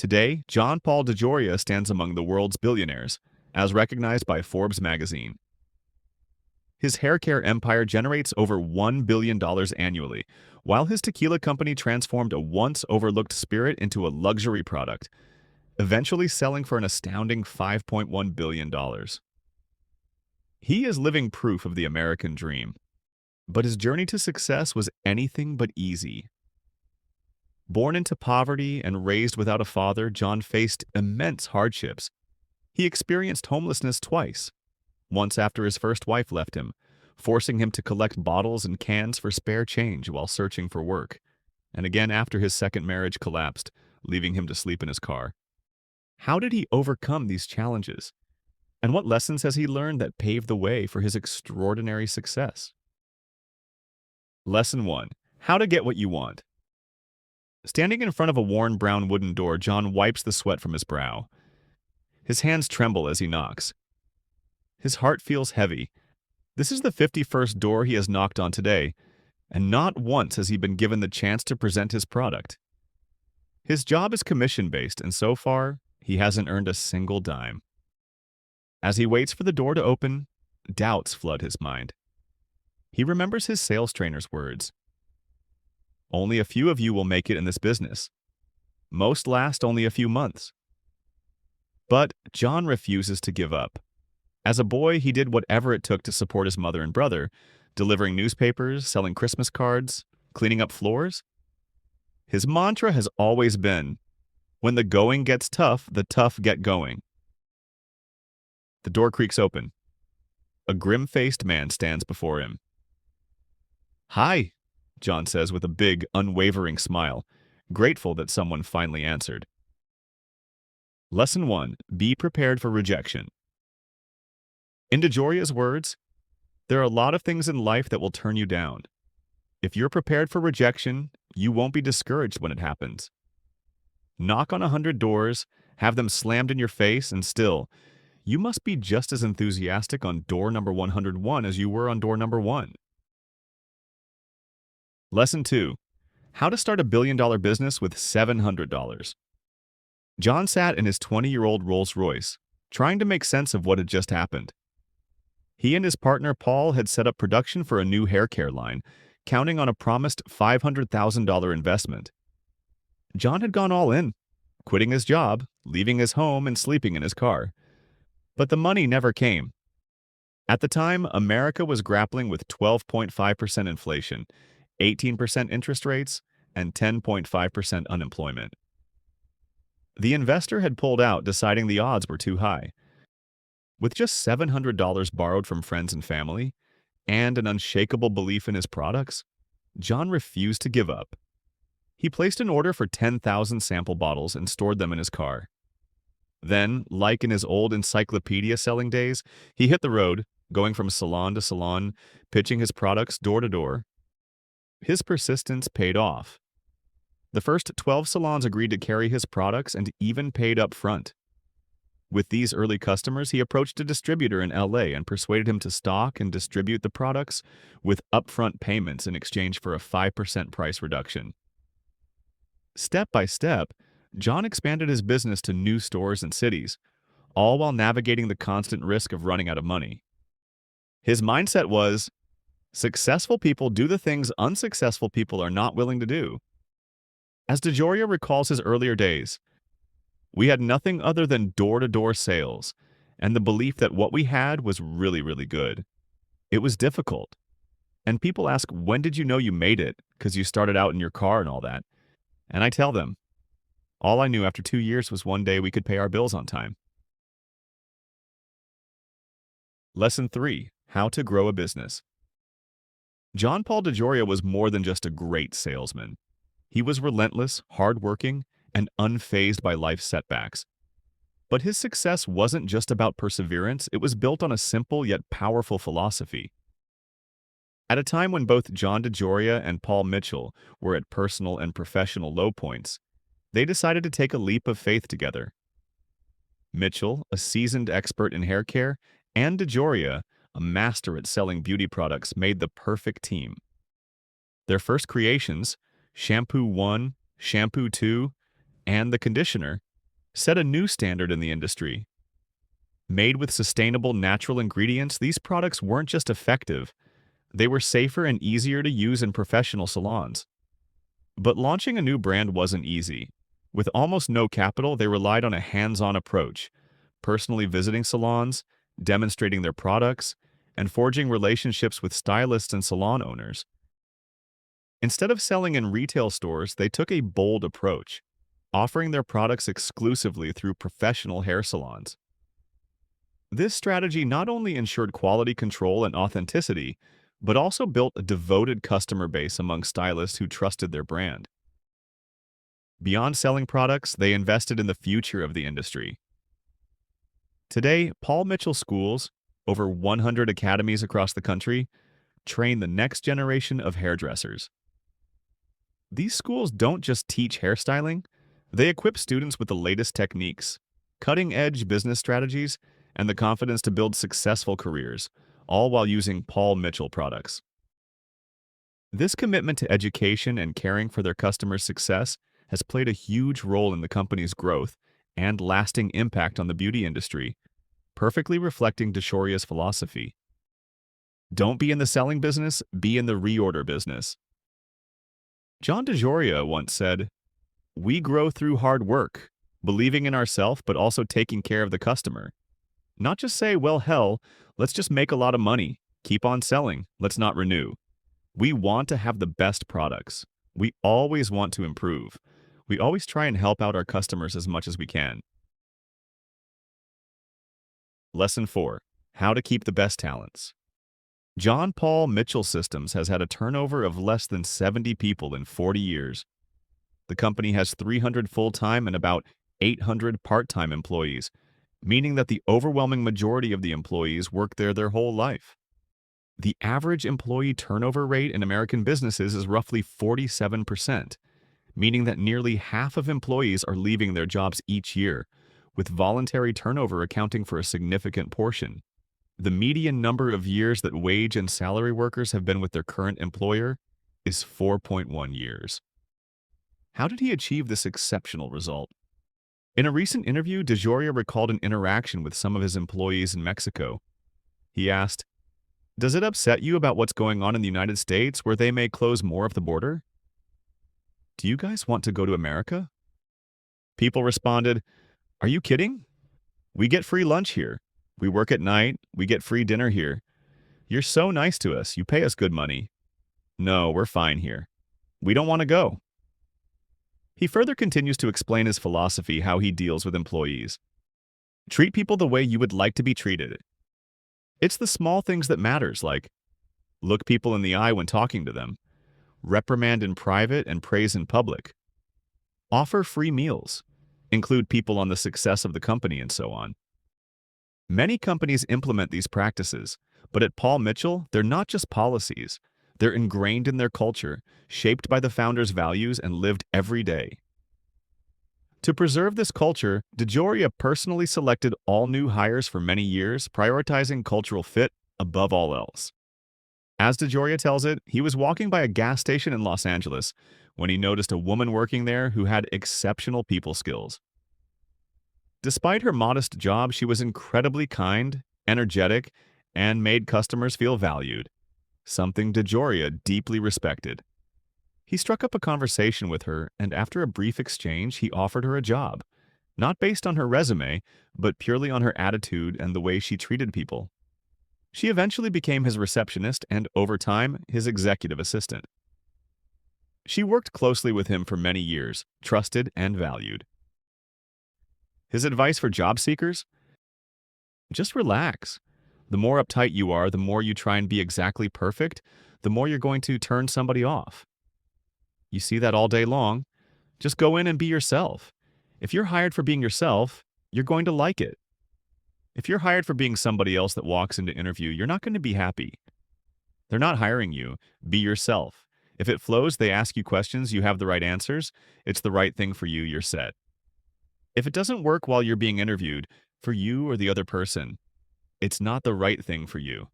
Today, John Paul DeJoria stands among the world's billionaires, as recognized by Forbes magazine. His hair care empire generates over $1 billion annually, while his tequila company transformed a once overlooked spirit into a luxury product, eventually selling for an astounding $5.1 billion. He is living proof of the American dream, but his journey to success was anything but easy. Born into poverty and raised without a father, John faced immense hardships. He experienced homelessness twice, once after his first wife left him, forcing him to collect bottles and cans for spare change while searching for work, and again after his second marriage collapsed, leaving him to sleep in his car. How did he overcome these challenges? And what lessons has he learned that paved the way for his extraordinary success? Lesson 1. How to get what you want. Standing in front of a worn brown wooden door, John wipes the sweat from his brow. His hands tremble as he knocks. His heart feels heavy. This is the 51st door he has knocked on today, and not once has he been given the chance to present his product. His job is commission-based, and so far, he hasn't earned a single dime. As he waits for the door to open, doubts flood his mind. He remembers his sales trainer's words. Only a few of you will make it in this business. Most last only a few months. But John refuses to give up. As a boy, he did whatever it took to support his mother and brother, delivering newspapers, selling Christmas cards, cleaning up floors. His mantra has always been, when the going gets tough, the tough get going. The door creaks open. A grim-faced man stands before him. "Hi," John says with a big, unwavering smile, grateful that someone finally answered. Lesson 1. Be prepared for rejection. In DeJoria's words, there are a lot of things in life that will turn you down. If you're prepared for rejection, you won't be discouraged when it happens. Knock on 100 doors, have them slammed in your face, and still, you must be just as enthusiastic on door number 101 as you were on door number 1. Lesson 2. How to start a billion-dollar business with $700. John sat in his 20-year-old Rolls-Royce, trying to make sense of what had just happened. He and his partner Paul had set up production for a new hair care line, counting on a promised $500,000 investment. John had gone all in, quitting his job, leaving his home, and sleeping in his car. But the money never came. At the time, America was grappling with 12.5% inflation, 18% interest rates, and 10.5% unemployment. The investor had pulled out, deciding the odds were too high. With just $700 borrowed from friends and family, and an unshakable belief in his products, John refused to give up. He placed an order for 10,000 sample bottles and stored them in his car. Then, like in his old encyclopedia selling days, he hit the road, going from salon to salon, pitching his products door to door. His persistence paid off. The first 12 salons agreed to carry his products and even paid up front. With these early customers, he approached a distributor in LA and persuaded him to stock and distribute the products with upfront payments in exchange for a 5% price reduction. Step by step, John expanded his business to new stores and cities, all while navigating the constant risk of running out of money. His mindset was, successful people do the things unsuccessful people are not willing to do. As DeJoria recalls his earlier days, we had nothing other than door-to-door sales and the belief that what we had was really, really good. It was difficult. And people ask, when did you know you made it? Because you started out in your car and all that. And I tell them, all I knew after 2 years was one day we could pay our bills on time. Lesson 3. How to grow a business. John Paul DeJoria was more than just a great salesman. He was relentless, hardworking, and unfazed by life's setbacks. But his success wasn't just about perseverance, it was built on a simple yet powerful philosophy. At a time when both John DeJoria and Paul Mitchell were at personal and professional low points, they decided to take a leap of faith together. Mitchell, a seasoned expert in hair care, and DeJoria, a master at selling beauty products, made the perfect team. Their first creations, Shampoo 1, Shampoo 2, and the conditioner, set a new standard in the industry. Made with sustainable natural ingredients, these products weren't just effective, they were safer and easier to use in professional salons. But launching a new brand wasn't easy. With almost no capital, they relied on a hands-on approach, personally visiting salons, demonstrating their products, and forging relationships with stylists and salon owners. Instead of selling in retail stores, they took a bold approach, offering their products exclusively through professional hair salons. This strategy not only ensured quality control and authenticity, but also built a devoted customer base among stylists who trusted their brand. Beyond selling products, they invested in the future of the industry. Today, Paul Mitchell schools, over 100 academies across the country, train the next generation of hairdressers. These schools don't just teach hairstyling, they equip students with the latest techniques, cutting-edge business strategies, and the confidence to build successful careers, all while using Paul Mitchell products. This commitment to education and caring for their customers' success has played a huge role in the company's growth and lasting impact on the beauty industry, perfectly reflecting DeJoria's philosophy. Don't be in the selling business, be in the reorder business. John DeJoria once said, "We grow through hard work, believing in ourselves but also taking care of the customer. Not just say, well, hell, let's just make a lot of money. Keep on selling. Let's not renew. We want to have the best products. We always want to improve. We always try and help out our customers as much as we can." Lesson 4. How to keep the best talents. John Paul Mitchell Systems has had a turnover of less than 70 people in 40 years. The company has 300 full-time and about 800 part-time employees, meaning that the overwhelming majority of the employees work there their whole life. The average employee turnover rate in American businesses is roughly 47%, meaning that nearly half of employees are leaving their jobs each year, with voluntary turnover accounting for a significant portion. The median number of years that wage and salary workers have been with their current employer is 4.1 years. How did he achieve this exceptional result? In a recent interview, DeJoria recalled an interaction with some of his employees in Mexico. He asked, "Does it upset you about what's going on in the United States where they may close more of the border? Do you guys want to go to America?" People responded, "Are you kidding? We get free lunch here. We work at night. We get free dinner here. You're so nice to us. You pay us good money. No, we're fine here. We don't want to go." He further continues to explain his philosophy, how he deals with employees. Treat people the way you would like to be treated. It's the small things that matters, like look people in the eye when talking to them, reprimand in private and praise in public, offer free meals, include people on the success of the company, and so on. Many companies implement these practices, but at Paul Mitchell, they're not just policies. They're ingrained in their culture, shaped by the founder's values and lived every day. To preserve this culture, DeJoria personally selected all new hires for many years, prioritizing cultural fit above all else. As DeJoria tells it, he was walking by a gas station in Los Angeles when he noticed a woman working there who had exceptional people skills. Despite her modest job, she was incredibly kind, energetic, and made customers feel valued, something DeJoria deeply respected. He struck up a conversation with her, and after a brief exchange, he offered her a job, not based on her resume, but purely on her attitude and the way she treated people. She eventually became his receptionist and, over time, his executive assistant. She worked closely with him for many years, trusted and valued. His advice for job seekers? Just relax. The more uptight you are, the more you try and be exactly perfect, the more you're going to turn somebody off. You see that all day long. Just go in and be yourself. If you're hired for being yourself, you're going to like it. If you're hired for being somebody else that walks into interview, you're not going to be happy. They're not hiring you. Be yourself. If it flows, they ask you questions, you have the right answers, it's the right thing for you, you're set. If it doesn't work while you're being interviewed, for you or the other person, it's not the right thing for you.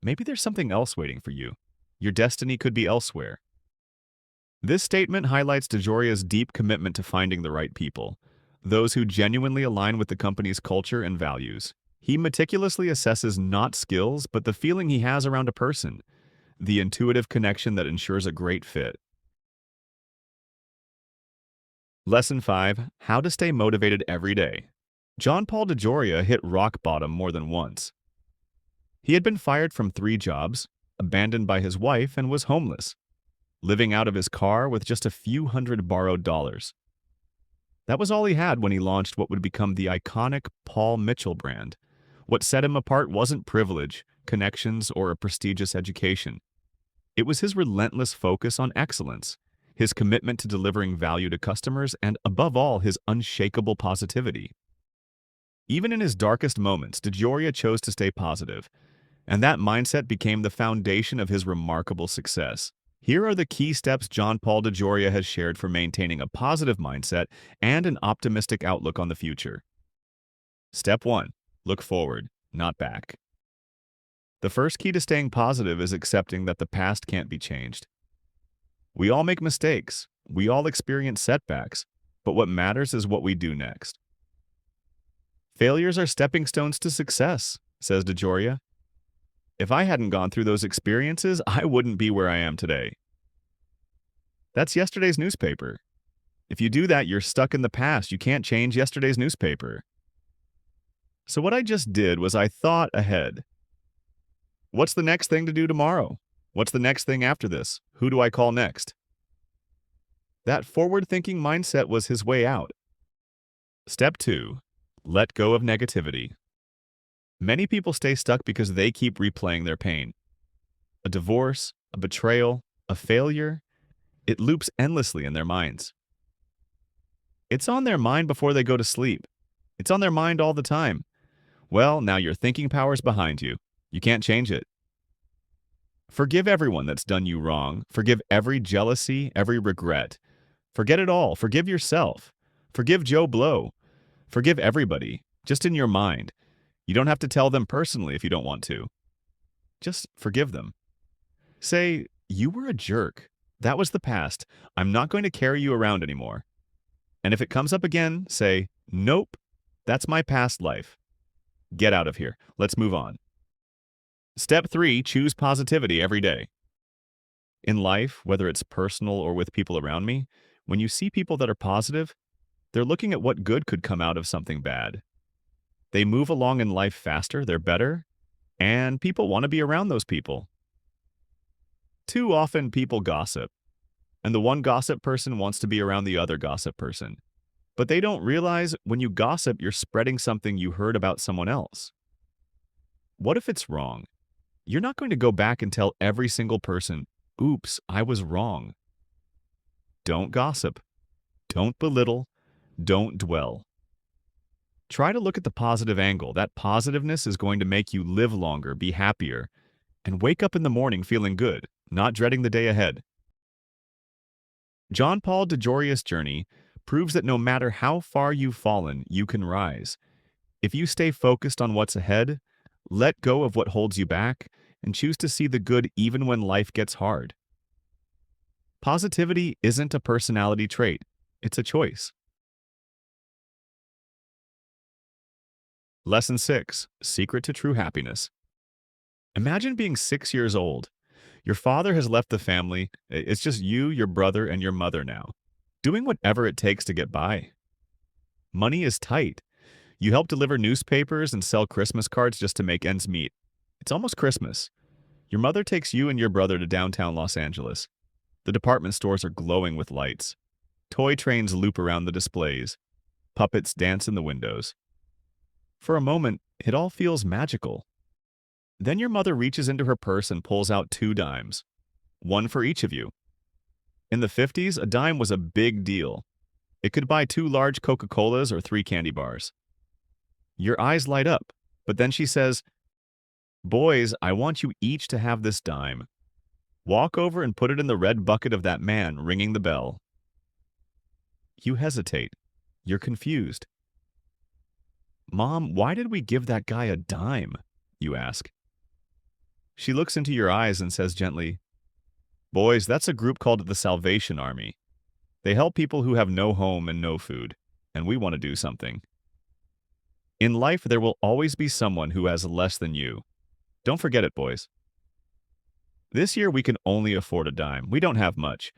Maybe there's something else waiting for you. Your destiny could be elsewhere. This statement highlights DeJoria's deep commitment to finding the right people, those who genuinely align with the company's culture and values. He meticulously assesses not skills, but the feeling he has around a person, the intuitive connection that ensures a great fit. Lesson 5. How to stay motivated every day. John Paul DeJoria hit rock bottom more than once. He had been fired from 3 jobs, abandoned by his wife, and was homeless, living out of his car with just a few hundred borrowed dollars. That was all he had when he launched what would become the iconic Paul Mitchell brand. What set him apart wasn't privilege, connections, or a prestigious education. It was his relentless focus on excellence, his commitment to delivering value to customers, and above all, his unshakable positivity. Even in his darkest moments, DeJoria chose to stay positive, and that mindset became the foundation of his remarkable success. Here are the key steps John Paul DeJoria has shared for maintaining a positive mindset and an optimistic outlook on the future. Step 1. Look forward, not back. The first key to staying positive is accepting that the past can't be changed. We all make mistakes, we all experience setbacks, but what matters is what we do next. Failures are stepping stones to success, says DeJoria. If I hadn't gone through those experiences, I wouldn't be where I am today. That's yesterday's newspaper. If you do that, you're stuck in the past. You can't change yesterday's newspaper. So what I just did was I thought ahead. What's the next thing to do tomorrow? What's the next thing after this? Who do I call next? That forward-thinking mindset was his way out. Step 2. Let go of negativity. Many people stay stuck because they keep replaying their pain. A divorce, a betrayal, a failure, it loops endlessly in their minds. It's on their mind before they go to sleep. It's on their mind all the time. Well, now your thinking power's behind you. You can't change it. Forgive everyone that's done you wrong. Forgive every jealousy, every regret. Forget it all. Forgive yourself. Forgive Joe Blow. Forgive everybody, just in your mind. You don't have to tell them personally if you don't want to. Just forgive them. Say, you were a jerk. That was the past. I'm not going to carry you around anymore. And if it comes up again, say, nope, that's my past life. Get out of here. Let's move on. Step 3, choose positivity every day. In life, whether it's personal or with people around me, when you see people that are positive, they're looking at what good could come out of something bad. They move along in life faster, they're better, and people want to be around those people. Too often people gossip, and the one gossip person wants to be around the other gossip person. But they don't realize when you gossip, you're spreading something you heard about someone else. What if it's wrong? You're not going to go back and tell every single person, oops, I was wrong. Don't gossip. Don't belittle. Don't dwell. Try to look at the positive angle. That positiveness is going to make you live longer, be happier, and wake up in the morning feeling good, not dreading the day ahead. John Paul DeJoria's journey proves that no matter how far you've fallen, you can rise. If you stay focused on what's ahead, let go of what holds you back, and choose to see the good even when life gets hard. Positivity isn't a personality trait, it's a choice. Lesson 6. Secret to True Happiness. Imagine being 6 years old. Your father has left the family. It's just you, your brother, and your mother now, doing whatever it takes to get by. Money is tight. You help deliver newspapers and sell Christmas cards just to make ends meet. It's almost Christmas. Your mother takes you and your brother to downtown Los Angeles. The department stores are glowing with lights. Toy trains loop around the displays. Puppets dance in the windows. For a moment, it all feels magical. Then your mother reaches into her purse and pulls out 2 dimes, one for each of you. In the 50s, a dime was a big deal. It could buy 2 large Coca-Colas or 3 candy bars. Your eyes light up, but then she says, "Boys, I want you each to have this dime. Walk over and put it in the red bucket of that man ringing the bell." You hesitate. You're confused. "Mom, why did we give that guy a dime?" you ask. She looks into your eyes and says gently, "Boys, that's a group called the Salvation Army. They help people who have no home and no food. and we want to do something. In life, there will always be someone who has less than you. Don't forget it, boys. This year, we can only afford a dime. We don't have much,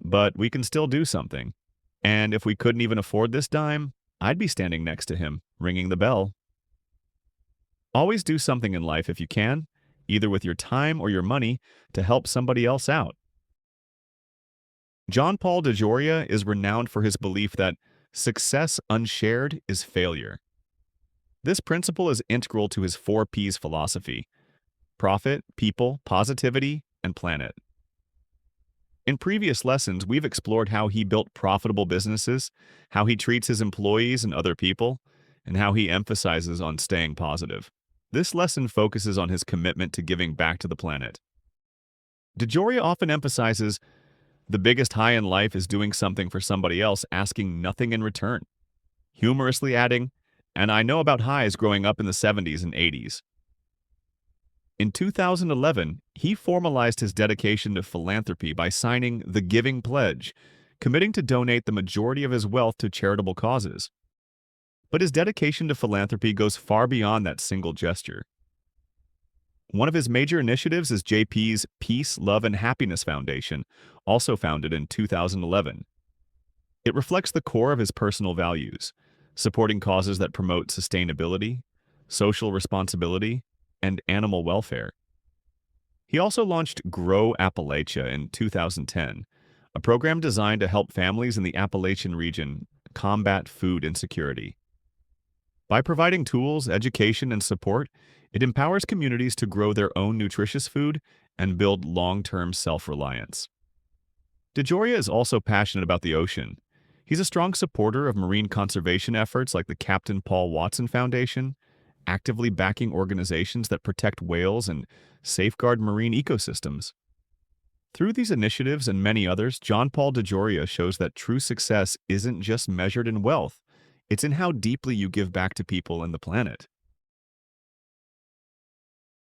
but we can still do something. And if we couldn't even afford this dime, I'd be standing next to him, ringing the bell. Always do something in life if you can, either with your time or your money, to help somebody else out. John Paul DeJoria is renowned for his belief that success unshared is failure. This principle is integral to his 4Ps philosophy: profit, people, positivity, and planet. In previous lessons, we've explored how he built profitable businesses, how he treats his employees and other people, and how he emphasizes on staying positive. This lesson focuses on his commitment to giving back to the planet. DeJoria often emphasizes the biggest high in life is doing something for somebody else, asking nothing in return, humorously adding, "And I know about highs growing up in the 70s and 80s. In 2011, he formalized his dedication to philanthropy by signing the Giving Pledge, committing to donate the majority of his wealth to charitable causes. But his dedication to philanthropy goes far beyond that single gesture. One of his major initiatives is JP's Peace, Love, and Happiness Foundation, also founded in 2011. It reflects the core of his personal values, supporting causes that promote sustainability, social responsibility, and animal welfare. He also launched Grow Appalachia in 2010, a program designed to help families in the Appalachian region combat food insecurity. By providing tools, education, and support, it empowers communities to grow their own nutritious food and build long-term self-reliance. DeJoria is also passionate about the ocean. He's a strong supporter of marine conservation efforts like the Captain Paul Watson Foundation, actively backing organizations that protect whales and safeguard marine ecosystems. Through these initiatives and many others, John Paul DeJoria shows that true success isn't just measured in wealth, it's in how deeply you give back to people and the planet.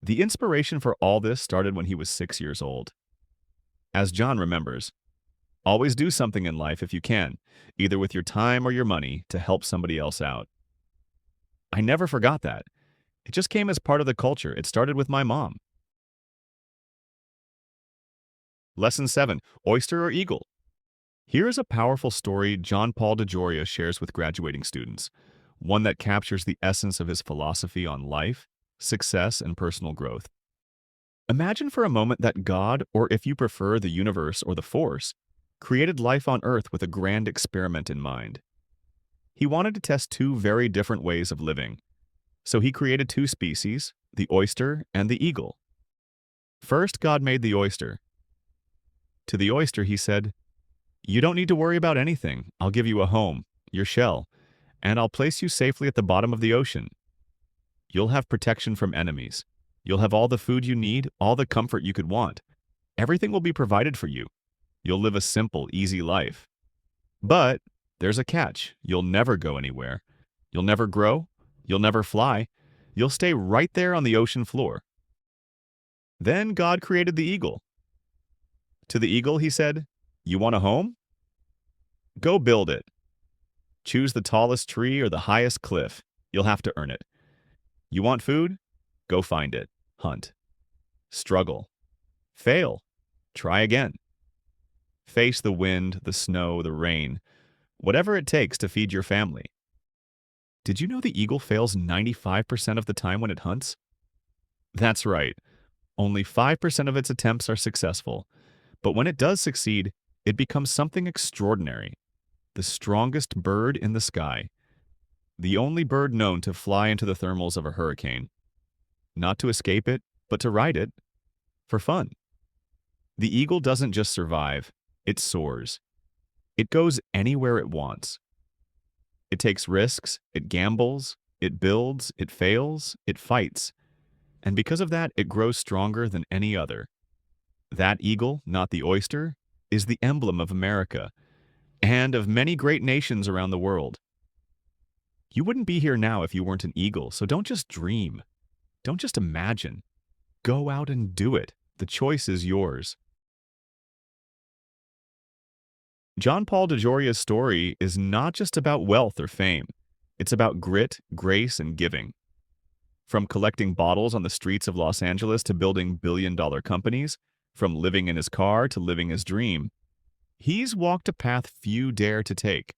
The inspiration for all this started when he was 6 years old. As John remembers, always do something in life if you can, either with your time or your money, to help somebody else out. I never forgot that. It just came as part of the culture. It started with my mom. Lesson 7. Oyster or Eagle? Here is a powerful story John Paul DeJoria shares with graduating students, one that captures the essence of his philosophy on life, success, and personal growth. Imagine for a moment that God, or if you prefer the universe or the force, created life on Earth with a grand experiment in mind. He wanted to test two very different ways of living. So he created two species, the oyster and the eagle. First, God made the oyster. To the oyster, he said, "You don't need to worry about anything. I'll give you a home, your shell, and I'll place you safely at the bottom of the ocean. You'll have protection from enemies. You'll have all the food you need, all the comfort you could want. Everything will be provided for you. You'll live a simple, easy life. But there's a catch. You'll never go anywhere. You'll never grow. You'll never fly. You'll stay right there on the ocean floor." Then God created the eagle. To the eagle, he said, "You want a home? Go build it. Choose the tallest tree or the highest cliff. You'll have to earn it. You want food? Go find it. Hunt. Struggle. Fail. Try again. Face the wind, the snow, the rain, whatever it takes to feed your family." Did you know the eagle fails 95% of the time when it hunts? That's right. Only 5% of its attempts are successful. But when it does succeed, it becomes something extraordinary. The strongest bird in the sky. The only bird known to fly into the thermals of a hurricane. Not to escape it, but to ride it. For fun. The eagle doesn't just survive, it soars. It goes anywhere it wants. It takes risks, it gambles, it builds, it fails, it fights. And because of that, it grows stronger than any other. That eagle, not the oyster, is the emblem of America and of many great nations around the world. You wouldn't be here now if you weren't an eagle, so don't just dream. Don't just imagine. Go out and do it. The choice is yours. John Paul DeJoria's story is not just about wealth or fame. It's about grit, grace, and giving. From collecting bottles on the streets of Los Angeles to building billion-dollar companies, from living in his car to living his dream, he's walked a path few dare to take.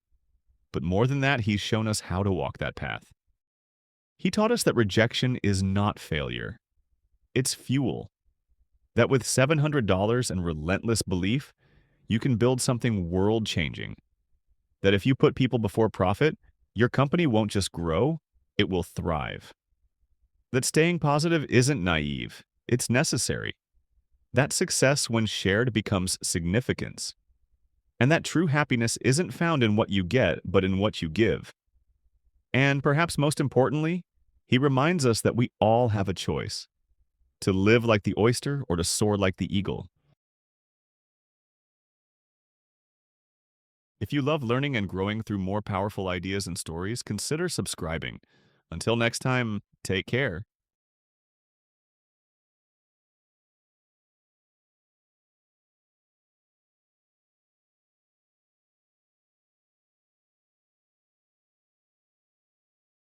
But more than that, he's shown us how to walk that path. He taught us that rejection is not failure. It's fuel. That with $700 and relentless belief, you can build something world-changing. That if you put people before profit, your company won't just grow, it will thrive. That staying positive isn't naive, it's necessary. That success, when shared, becomes significance. And that true happiness isn't found in what you get, but in what you give. And perhaps most importantly, he reminds us that we all have a choice: to live like the oyster or to soar like the eagle. If you love learning and growing through more powerful ideas and stories, consider subscribing. Until next time, take care.